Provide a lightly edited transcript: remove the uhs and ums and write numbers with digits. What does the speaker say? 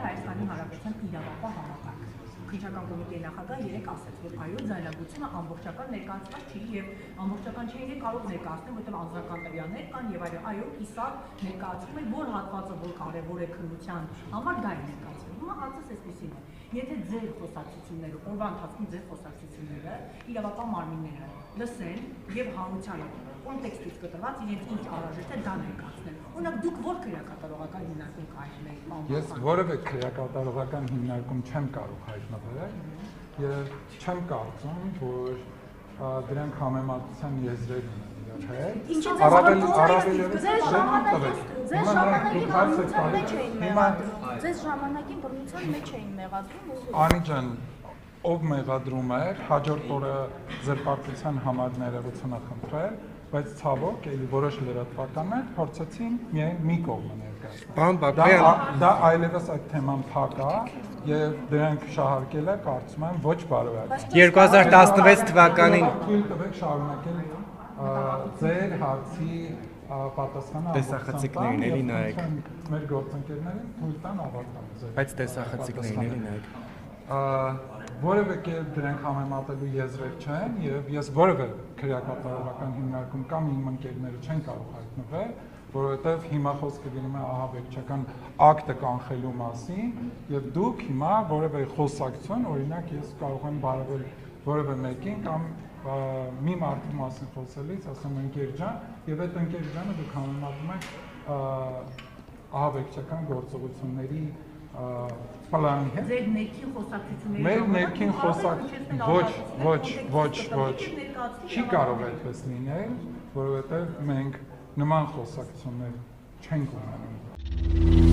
Հայաստանի Հանրապետության իրավապահ համակարգ։ Քննչական կոմիտեի նախագահը երեք ասաց, որ այո, ձայնագրությունը ամբողջական ներկայացված չի եւ ամբողջական չէին կարող ներկայացնել, որտեղ անձնական տվյալներ կան եւ այո, իսա ներկայացվում է, որ հատվածը որ կարեւոր է քննության համար դա է ներկայացվում։ Հիմա հարցը այսպեսին է. եթե ձեր խոսակցությունները, օրվա ընթացքում ձեր խոսակցությունները իրավապահ մարմինները լսեն եւ հանրությանը կոնտեքստից կտրված իրենց ինչ անհրաժեշտ է դա ներկայացնել։ Օրինակ դուք ո՞ր քրեակատարողական հիմնարկում կայացնեք։ Ես որևէ քրեակատարողական հիմնարկում չեմ կարող հայտնվել եւ չեմ կարծում, որ դրանք համեմատության եզրեր ունեն իրար հետ։ Ձեզ ժամանակին բռնության մեջ էին մեղադրում։ Անի ջան, ով մեղադրում էր, հաջորդ օրը զրպարտության համար ներողություն խնդրել, բայց ցավոք, էլի որոշ լրատվականներ փորձեցին միայն մի կողմը ներկայացնել։ Դա այլևս այդ թեման փակ է եւ դրանք շահարկելը կարծում եմ ոչ բարոյական։ 2016 թվականին թույլ տվեք շարունակել ձեր հարցի պատասխանը տեսախցիկներին էլի նայեք։ Մեր գործընկերներին թույլ տան ավարտան։ Բայց տեսախցիկներին էլի նայեք։ Որևէ կերպ դրանք համեմատելու եզրեր չեն եւ ես որևէ քրեակատարողական հիմնարկում կամ իմ ընկերները չեն կարող հայտնվել, որովհետեւ հիմա խոսքը գնում է ահաբեկչական ակտը կանխելու մասին եւ դուք հիմա որևէ խոսակցություն, օրինակ ես կարող եմ բարևել որևէ մեկին կամ մի մարդու մասին խոսելիս, ասեմ ընկեր ջան, եւ այդ ընկեր ջանը դուք համեմատում եք ահաբեկչական գործողությունների պլանի հետ։ Ձեր ներքին խոսակցությունների մեր ներքին ոչ, չի կարող այդպես լինել, որովհետև մենք նման խոսակցություններ չենք ունենում։